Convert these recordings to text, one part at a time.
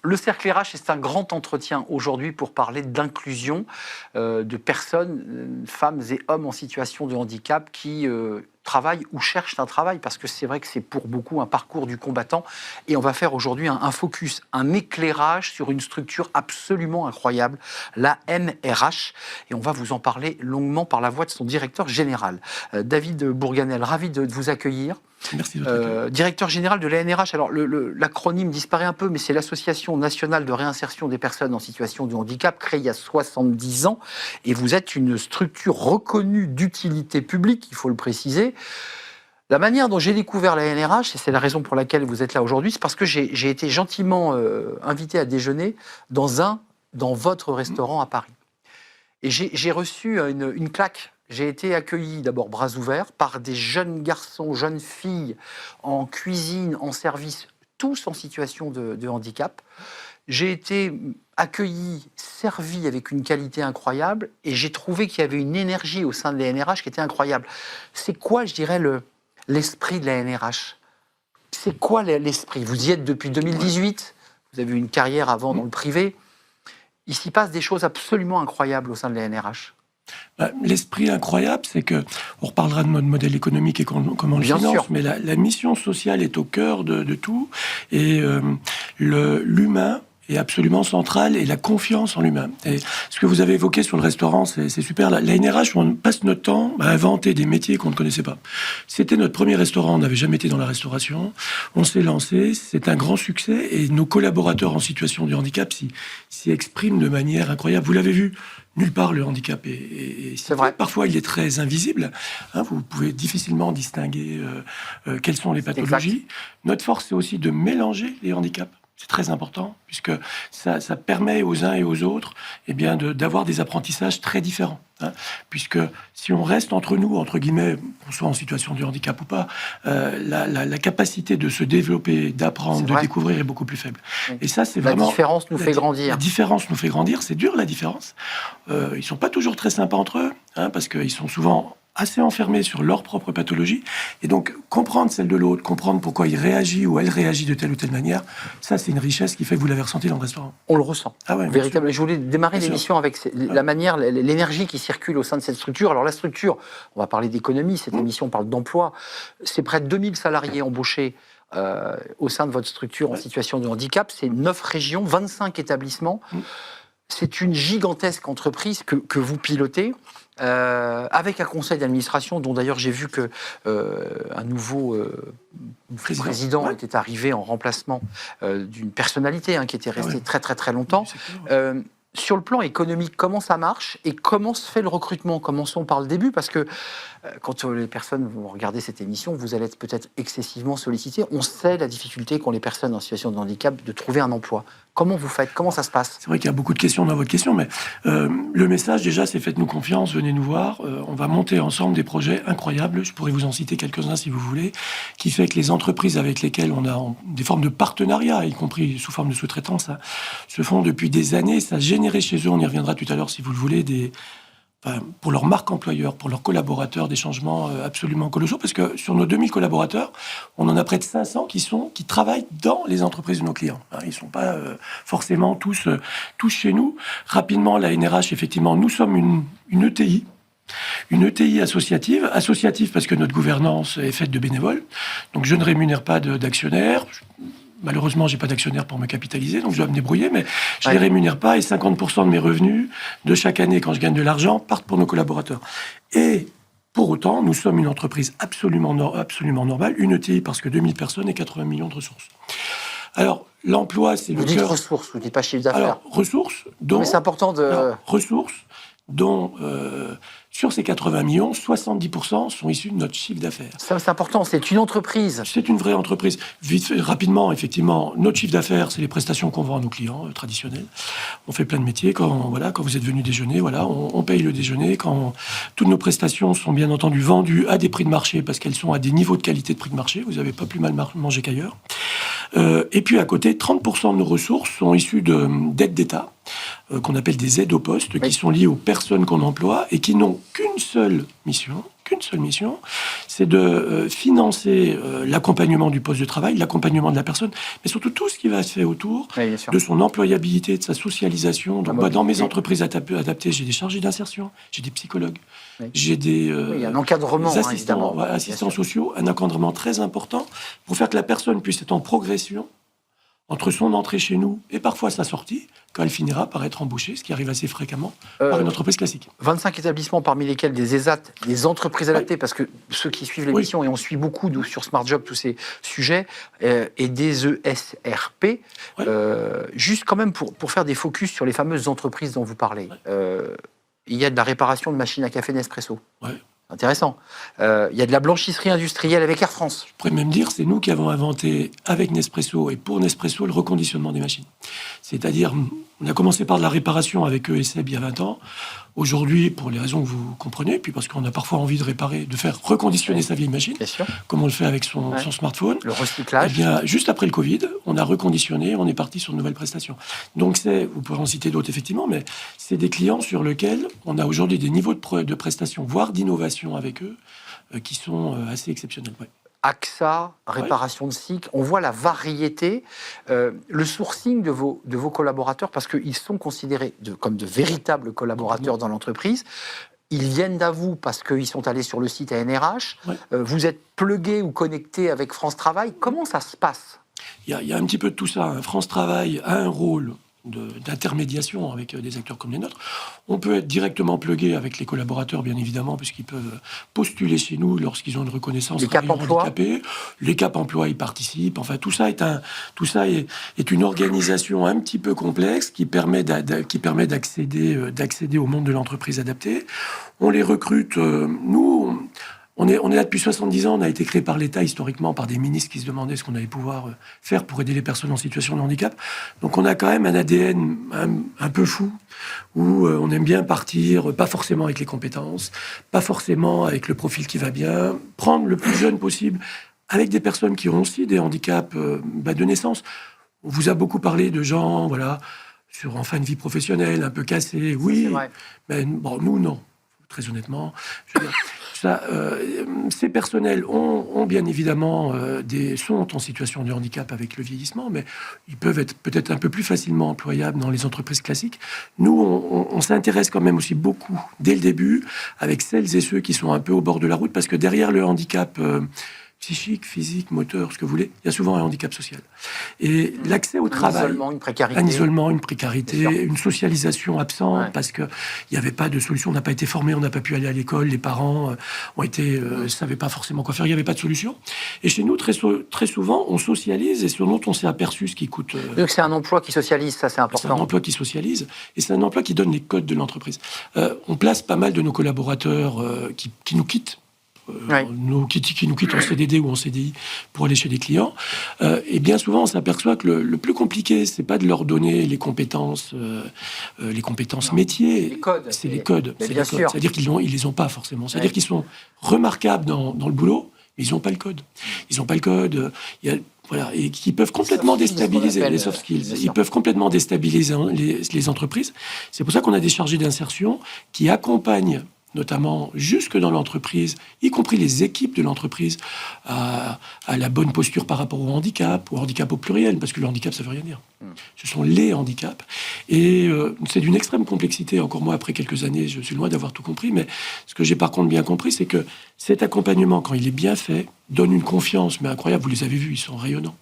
Le Cercle RH, c'est un grand entretien aujourd'hui pour parler d'inclusion de personnes, femmes et hommes en situation de handicap qui travaillent ou cherchent un travail, parce que c'est vrai que c'est pour beaucoup un parcours du combattant. Et on va faire aujourd'hui un focus, un éclairage sur une structure absolument incroyable, la MRH. Et on va vous en parler longuement par la voix de son directeur général. David Bourganel, ravi de vous accueillir. Merci de votre accueil. Directeur général de la NRH. Alors l'acronyme disparaît un peu, mais c'est l'Association nationale de réinsertion des personnes en situation de handicap, créée il y a 70 ans. Et vous êtes une structure reconnue d'utilité publique, il faut le préciser. La manière dont j'ai découvert la NRH, et c'est la raison pour laquelle vous êtes là aujourd'hui, c'est parce que j'ai été gentiment invité à déjeuner dans votre restaurant à Paris. Et j'ai reçu une claque. J'ai été accueilli d'abord bras ouverts par des jeunes garçons, jeunes filles en cuisine, en service, tous en situation de handicap. J'ai été accueilli, servi avec une qualité incroyable et j'ai trouvé qu'il y avait une énergie au sein de la NRH qui était incroyable. C'est quoi, je dirais, l'esprit de la NRH? C'est quoi l'esprit? Vous y êtes depuis 2018, vous avez eu une carrière avant dans le privé. Il s'y passe des choses absolument incroyables au sein de la NRH. L'esprit incroyable, c'est que, on reparlera de notre modèle économique et comment on le finance, mais la mission sociale est au cœur de tout, et l'humain est absolument central, et la confiance en l'humain. Et ce que vous avez évoqué sur le restaurant, c'est super. La NRH, on passe notre temps à inventer des métiers qu'on ne connaissait pas. C'était notre premier restaurant, on n'avait jamais été dans la restauration. On s'est lancé, c'est un grand succès, et nos collaborateurs en situation de handicap s'y expriment de manière incroyable. Vous l'avez vu, nulle part le handicap c'est vrai. Parfois, il est très invisible. Vous pouvez difficilement distinguer quelles sont les pathologies. Notre force, c'est aussi de mélanger les handicaps. C'est très important, puisque ça permet aux uns et aux autres d'avoir des apprentissages très différents. Puisque si on reste entre nous, entre guillemets, qu'on soit en situation de handicap ou pas, la capacité de se développer, d'apprendre, de découvrir est beaucoup plus faible. Oui. Et ça, c'est vraiment... La différence nous fait grandir. La différence nous fait grandir, c'est dur la différence. Ils sont pas toujours très sympas entre eux, parce qu'ils sont souvent assez enfermés sur leur propre pathologie, et donc comprendre celle de l'autre, comprendre pourquoi il réagit ou elle réagit de telle ou telle manière, ça c'est une richesse qui fait que vous l'avez ressenti dans le restaurant. On le ressent, véritablement. Je voulais démarrer bien l'émission avec la manière, l'énergie qui circule au sein de cette structure. Alors la structure, on va parler d'économie, cette émission parle d'emploi, c'est près de 2000 salariés embauchés au sein de votre structure en situation de handicap, c'est 9 régions, 25 établissements. C'est une gigantesque entreprise que vous pilotez, avec un conseil d'administration dont d'ailleurs j'ai vu que un nouveau président était arrivé en remplacement d'une personnalité qui était restée très très très longtemps. Sur le plan économique, comment ça marche et comment se fait le recrutement? Commençons par le début, parce que quand les personnes vont regarder cette émission, vous allez être peut-être excessivement sollicité. On sait la difficulté qu'ont les personnes en situation de handicap de trouver un emploi. Comment vous faites? Comment ça se passe? C'est vrai qu'il y a beaucoup de questions dans votre question, mais le message déjà, c'est faites-nous confiance, venez nous voir. On va monter ensemble des projets incroyables. Je pourrais vous en citer quelques-uns si vous voulez, qui fait que les entreprises avec lesquelles on a des formes de partenariat, y compris sous forme de sous-traitance, se font depuis des années. Ça a généré chez eux, on y reviendra tout à l'heure si vous le voulez, pour leur marque employeur, pour leurs collaborateurs, des changements absolument colossaux, parce que sur nos 2000 collaborateurs, on en a près de 500 qui travaillent dans les entreprises de nos clients. Ils ne sont pas forcément tous chez nous. Rapidement, la NRH, effectivement, nous sommes une ETI. Une ETI associative parce que notre gouvernance est faite de bénévoles. Donc je ne rémunère pas d'actionnaires. Malheureusement, j'ai pas d'actionnaire pour me capitaliser, donc je dois me débrouiller, mais je les rémunère pas, et 50% de mes revenus de chaque année, quand je gagne de l'argent, partent pour nos collaborateurs. Et pour autant, nous sommes une entreprise absolument normale, une ETI parce que 2000 personnes et 80 millions de ressources. Alors, l'emploi, c'est le cœur... Vous dites ressources, vous dites pas chiffre d'affaires. Alors, ressources, dont... Mais c'est important de... Alors, ressources, dont... sur ces 80 millions, 70% sont issus de notre chiffre d'affaires. Ça, c'est important, c'est une entreprise. C'est une vraie entreprise. Rapidement, effectivement, notre chiffre d'affaires, c'est les prestations qu'on vend à nos clients traditionnels. On fait plein de métiers. Quand vous êtes venu déjeuner, on paye le déjeuner. Toutes nos prestations sont bien entendu vendues à des prix de marché, parce qu'elles sont à des niveaux de qualité de prix de marché. Vous n'avez pas plus mal mangé qu'ailleurs. Et puis à côté, 30% de nos ressources sont issues d'aides d'État, qu'on appelle des aides au poste, qui sont liées aux personnes qu'on emploie et qui n'ont qu'une seule mission, c'est de financer l'accompagnement du poste de travail, l'accompagnement de la personne, mais surtout tout ce qui va se faire autour de son employabilité, de sa socialisation. Donc, moi, dans mes entreprises adaptées, j'ai des chargés d'insertion, j'ai des psychologues, j'ai des il y a un encadrement, assistants sociaux, un encadrement très important pour faire que la personne puisse être en progression entre son entrée chez nous et parfois sa sortie, quand elle finira par être embauchée, ce qui arrive assez fréquemment par une entreprise classique. 25 établissements, parmi lesquels des ESAT, des entreprises adaptées, parce que ceux qui suivent l'émission, et on suit beaucoup sur Smart Job tous ces sujets, et des ESRP, juste quand même pour faire des focus sur les fameuses entreprises dont vous parlez. Il y a de la réparation de machines à café Nespresso. Intéressant. Il y a de la blanchisserie industrielle avec Air France. Je pourrais même dire, c'est nous qui avons inventé avec Nespresso et pour Nespresso le reconditionnement des machines. C'est-à-dire, on a commencé par de la réparation avec eux et Seb il y a 20 ans. Aujourd'hui, pour les raisons que vous comprenez, puis parce qu'on a parfois envie de réparer, de faire reconditionner sa vieille machine, comme on le fait avec son smartphone. Le recyclage. Eh bien, juste après le Covid, on a reconditionné, on est parti sur de nouvelles prestations. Donc, vous pourrez en citer d'autres effectivement, mais c'est des clients sur lesquels on a aujourd'hui des niveaux de prestations, voire d'innovation avec eux, qui sont assez exceptionnels. AXA, réparation de cycle, on voit la variété, le sourcing de vos collaborateurs, parce qu'ils sont considérés comme de véritables collaborateurs dans l'entreprise. Ils viennent à vous parce qu'ils sont allés sur le site ANRH. Vous êtes plugué ou connecté avec France Travail. Comment ça se passe ? Il y a un petit peu de tout ça. France Travail a un rôle d'intermédiation avec des acteurs comme les nôtres. On peut être directement plugué avec les collaborateurs, bien évidemment, puisqu'ils peuvent postuler chez nous lorsqu'ils ont une reconnaissance handicapée. Les Cap Emploi y participent. Enfin, tout ça est une organisation un petit peu complexe qui permet d'accéder au monde de l'entreprise adaptée. On les recrute. Nous, on est là depuis 70 ans, on a été créé par l'État historiquement, par des ministres qui se demandaient ce qu'on allait pouvoir faire pour aider les personnes en situation de handicap. Donc on a quand même un ADN un peu fou, où on aime bien partir, pas forcément avec les compétences, pas forcément avec le profil qui va bien, prendre le plus jeune possible, avec des personnes qui ont aussi des handicaps de naissance. On vous a beaucoup parlé de gens, en fin de vie professionnelle, un peu cassés, oui, mais bon, nous, non, très honnêtement. Je veux dire, ces personnels ont bien évidemment sont en situation de handicap avec le vieillissement, mais ils peuvent être peut-être un peu plus facilement employables dans les entreprises classiques. Nous, on s'intéresse quand même aussi beaucoup, dès le début, avec celles et ceux qui sont un peu au bord de la route, parce que derrière le handicap psychique, physique, moteur, ce que vous voulez, il y a souvent un handicap social. Et l'accès au travail... Un isolement, une précarité, une socialisation absente, parce qu'il n'y avait pas de solution, on n'a pas été formé, on n'a pas pu aller à l'école, les parents ne savaient pas forcément quoi faire, il n'y avait pas de solution. Et chez nous, très souvent, on socialise, et sur notre, on s'est aperçu ce qui coûte... Donc c'est un emploi qui socialise, ça c'est important. C'est un emploi qui socialise, et c'est un emploi qui donne les codes de l'entreprise. On place pas mal de nos collaborateurs qui nous quittent, qui nous quittent en CDD ou en CDI pour aller chez des clients, et bien souvent on s'aperçoit que le plus compliqué, c'est pas de leur donner les compétences métiers, c'est les codes. C'est-à-dire qu'ils les ont pas forcément. C'est-à-dire qu'ils sont remarquables dans le boulot, mais ils n'ont pas le code. Ils n'ont pas le code. Et qui peuvent complètement déstabiliser les soft skills. Ils peuvent complètement déstabiliser les entreprises. C'est pour ça qu'on a des chargés d'insertion qui accompagnent notamment jusque dans l'entreprise, y compris les équipes de l'entreprise, à la bonne posture par rapport au handicap au pluriel, parce que le handicap, ça veut rien dire. Ce sont les handicaps. Et c'est d'une extrême complexité. Encore moi, après quelques années, je suis loin d'avoir tout compris, mais ce que j'ai par contre bien compris, c'est que cet accompagnement, quand il est bien fait, donne une confiance, mais incroyable. Vous les avez vus, ils sont rayonnants.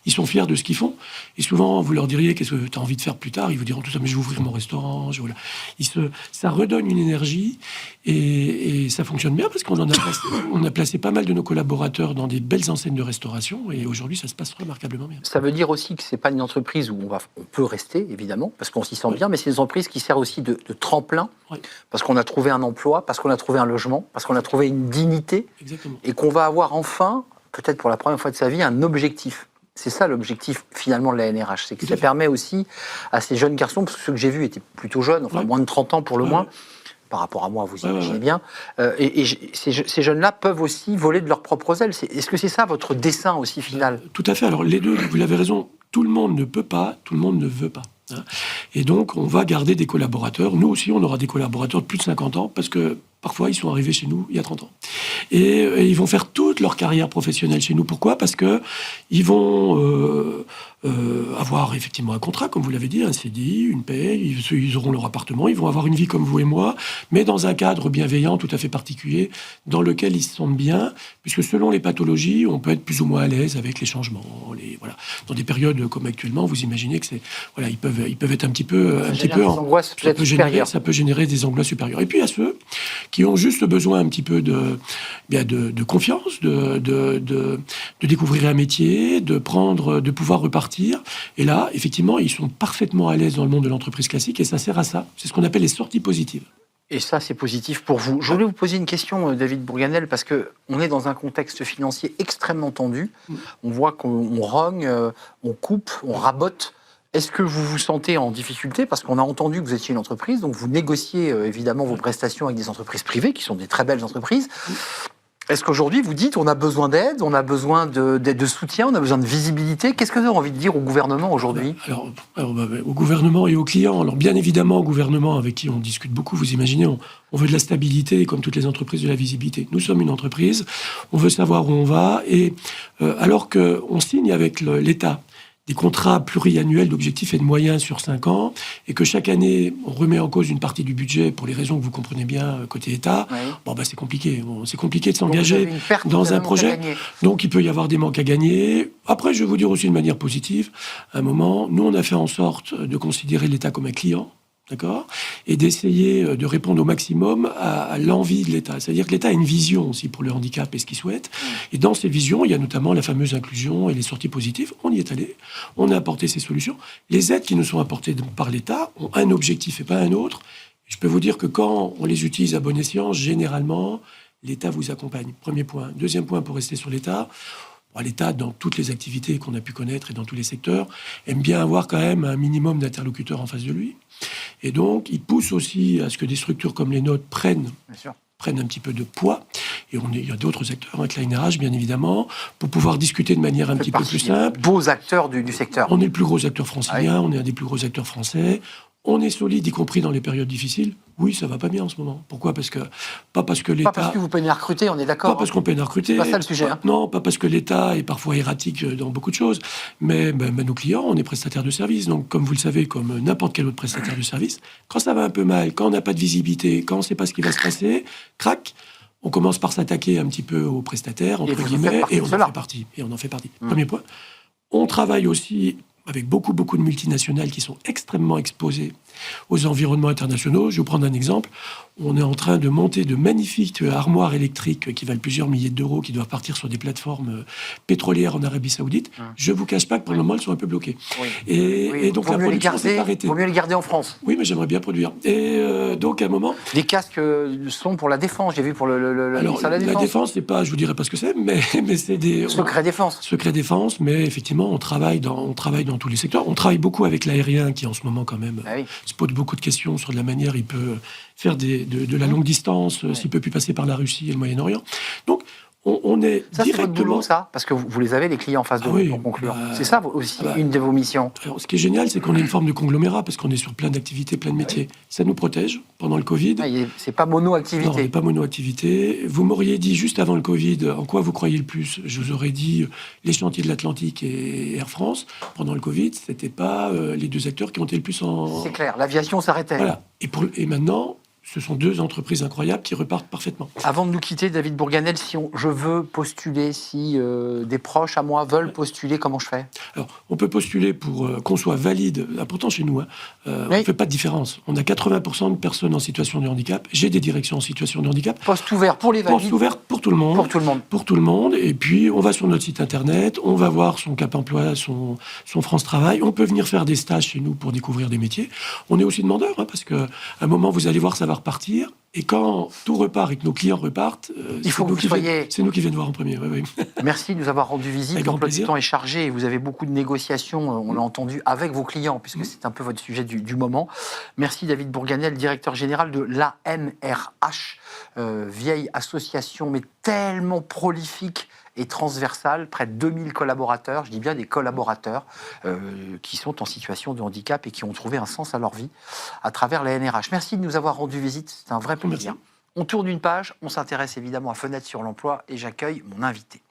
Ils sont fiers de ce qu'ils font. Et souvent, vous leur diriez, qu'est-ce que tu as envie de faire plus tard? Ils vous diront tout ça, mais je vais ouvrir mon restaurant. Ça redonne une énergie et ça fonctionne bien parce qu'on a placé pas mal de nos collaborateurs dans des belles enseignes de restauration et aujourd'hui, ça se passe remarquablement bien. Ça veut dire aussi que c'est pas une entreprise où on peut rester, évidemment, parce qu'on s'y sent bien, mais c'est une entreprise qui sert aussi de tremplin, parce qu'on a trouvé un emploi, parce qu'on a trouvé un logement, parce qu'on a trouvé une dignité. Exactement. Et qu'on va avoir enfin, peut-être pour la première fois de sa vie, un objectif. C'est ça l'objectif finalement de la NRH, c'est que ça permet aussi à ces jeunes garçons, parce que ceux que j'ai vus étaient plutôt jeunes, moins de 30 ans pour le moins, par rapport à moi, vous imaginez bien, et ces jeunes-là peuvent aussi voler de leurs propres ailes. Est-ce que c'est ça votre dessein aussi final? Tout à fait, alors les deux, vous l'avez raison, tout le monde ne peut pas, tout le monde ne veut pas. hein. Et donc, on va garder des collaborateurs. Nous aussi, on aura des collaborateurs de plus de 50 ans, parce que parfois, ils sont arrivés chez nous il y a 30 ans. Et ils vont faire toute leur carrière professionnelle chez nous. Pourquoi ? Parce qu'ils vont avoir effectivement un contrat, comme vous l'avez dit, un CDI, une paye, ils auront leur appartement, ils vont avoir une vie comme vous et moi, mais dans un cadre bienveillant, tout à fait particulier, dans lequel ils se sentent bien, puisque selon les pathologies, on peut être plus ou moins à l'aise avec les changements. Voilà. Dans des périodes comme actuellement, vous imaginez que voilà, ils peuvent être un petit peu angoisses peut-être supérieures. Ça peut générer des angoisses supérieures. Et puis à ceux qui ont juste besoin un petit peu de confiance, de découvrir un métier, de pouvoir repartir. Et là, effectivement, ils sont parfaitement à l'aise dans le monde de l'entreprise classique et ça sert à ça. C'est ce qu'on appelle les sorties positives. Et ça, c'est positif pour vous. Je voulais vous poser une question, David Bourganel, parce qu'on est dans un contexte financier extrêmement tendu. On voit qu'on rogne, on coupe, on rabote. Est-ce que vous vous sentez en difficulté ? Parce qu'on a entendu que vous étiez une entreprise, donc vous négociez évidemment vos prestations avec des entreprises privées, qui sont des très belles entreprises. Est-ce qu'aujourd'hui, vous dites, on a besoin d'aide, on a besoin de soutien, on a besoin de visibilité ? Qu'est-ce que vous avez envie de dire au gouvernement aujourd'hui ? Alors, au gouvernement et aux clients. Alors, bien évidemment, au gouvernement, avec qui on discute beaucoup, vous imaginez, on veut de la stabilité, comme toutes les entreprises, de la visibilité. Nous sommes une entreprise, on veut savoir où on va, et alors qu'on signe avec l'État des contrats pluriannuels d'objectifs et de moyens sur 5 ans, et que chaque année, on remet en cause une partie du budget pour les raisons que vous comprenez bien côté État, oui. C'est compliqué. C'est compliqué de s'engager dans un projet. Donc, il peut y avoir des manques à gagner. Après, je vais vous dire aussi de manière positive, à un moment, nous, on a fait en sorte de considérer l'État comme un client, d'accord, et d'essayer de répondre au maximum à l'envie de l'État. C'est-à-dire que l'État a une vision aussi pour le handicap et ce qu'il souhaite. Et dans ces visions, il y a notamment la fameuse inclusion et les sorties positives. On y est allé, on a apporté ces solutions. Les aides qui nous sont apportées par l'État ont un objectif et pas un autre. Je peux vous dire que quand on les utilise à bon escient, généralement, l'État vous accompagne. Premier point. Deuxième point, pour rester sur l'État, l'État, dans toutes les activités qu'on a pu connaître et dans tous les secteurs, aime bien avoir quand même un minimum d'interlocuteurs en face de lui. Et donc, il pousse aussi à ce que des structures comme les nôtres prennent un petit peu de poids. Et il y a d'autres acteurs, avec l'ANRH, bien évidemment, pour pouvoir discuter de manière un petit peu plus simple. Beaux acteurs du secteur. On est le plus gros acteur francilien, on est un des plus gros acteurs français. On est solide, y compris dans les périodes difficiles. Oui, ça va pas bien en ce moment. Pourquoi ? Pas parce que l'État... Pas parce que vous peinez à recruter, on est d'accord. Pas parce qu'on peine à recruter. C'est pas ça le sujet. Non, pas parce que l'État est parfois erratique dans beaucoup de choses. Mais nos clients, on est prestataires de services. Donc, comme vous le savez, comme n'importe quel autre prestataire de service, quand ça va un peu mal, quand on n'a pas de visibilité, quand on ne sait pas ce qui va se passer, crac, on commence par s'attaquer un petit peu aux prestataires, entre guillemets, et on en fait partie. Premier point. On travaille aussi avec beaucoup de multinationales qui sont extrêmement exposées aux environnements internationaux. Je vais vous prendre un exemple. On est en train de monter de magnifiques armoires électriques qui valent plusieurs milliers d'euros, qui doivent partir sur des plateformes pétrolières en Arabie Saoudite. Je ne vous cache pas que pour le moment, elles sont un peu bloquées. Oui. Et donc la production s'est arrêtée. Il vaut mieux les garder en France. Oui, mais j'aimerais bien produire. Et donc à un moment... Les casques sont pour la défense, j'ai vu pour Alors, la défense, c'est pas, je vous dirais pas ce que c'est, mais c'est des... Secret défense. Secret défense, mais effectivement, on travaille dans tous les secteurs. On travaille beaucoup avec l'aérien qui, en ce moment, quand même, se pose beaucoup de questions sur la manière il peut faire de la longue distance, s'il peut plus passer par la Russie et le Moyen-Orient. Donc, on est ça, directement... c'est votre boulot, ça ? Parce que vous les avez, les clients en face de vous, pour conclure. C'est ça aussi, une de vos missions. Alors, ce qui est génial, c'est qu'on est une forme de conglomérat, parce qu'on est sur plein d'activités, plein de métiers. Ça nous protège pendant le Covid. C'est pas mono-activité. Non, on n'est pas mono-activité. Vous m'auriez dit, juste avant le Covid, en quoi vous croyez le plus ? Je vous aurais dit les chantiers de l'Atlantique et Air France. Pendant le Covid, c'était pas les deux acteurs qui ont été le plus en... C'est clair, l'aviation s'arrêtait. Voilà. Et maintenant... Ce sont deux entreprises incroyables qui repartent parfaitement. Avant de nous quitter, David Bourganel, je veux postuler, si des proches à moi veulent postuler, comment je fais ? Alors, on peut postuler pour qu'on soit valide. Pourtant, chez nous, on ne fait pas de différence. On a 80% de personnes en situation de handicap. J'ai des directions en situation de handicap. Poste ouvert pour les valides. Poste ouvert pour tout le monde. Pour tout le monde. Et puis, on va sur notre site internet, on va voir son Cap Emploi, son France Travail. On peut venir faire des stages chez nous pour découvrir des métiers. On est aussi demandeur, parce qu'à un moment, vous allez voir, ça va repartir. Et quand tout repart et que nos clients repartent, c'est nous qui viennent voir en premier. Oui. Merci de nous avoir rendu visite. Le temps est chargé et vous avez beaucoup de négociations, on l'a entendu, avec vos clients, puisque c'est un peu votre sujet du moment. Merci David Bourganel, directeur général de l'ANRH, vieille association tellement prolifique et transversale, près de 2000 collaborateurs, je dis bien des collaborateurs, qui sont en situation de handicap et qui ont trouvé un sens à leur vie à travers la NRH. Merci de nous avoir rendu visite, c'est un vrai plaisir. Merci. On tourne une page, on s'intéresse évidemment à Fenêtre sur l'emploi et j'accueille mon invité.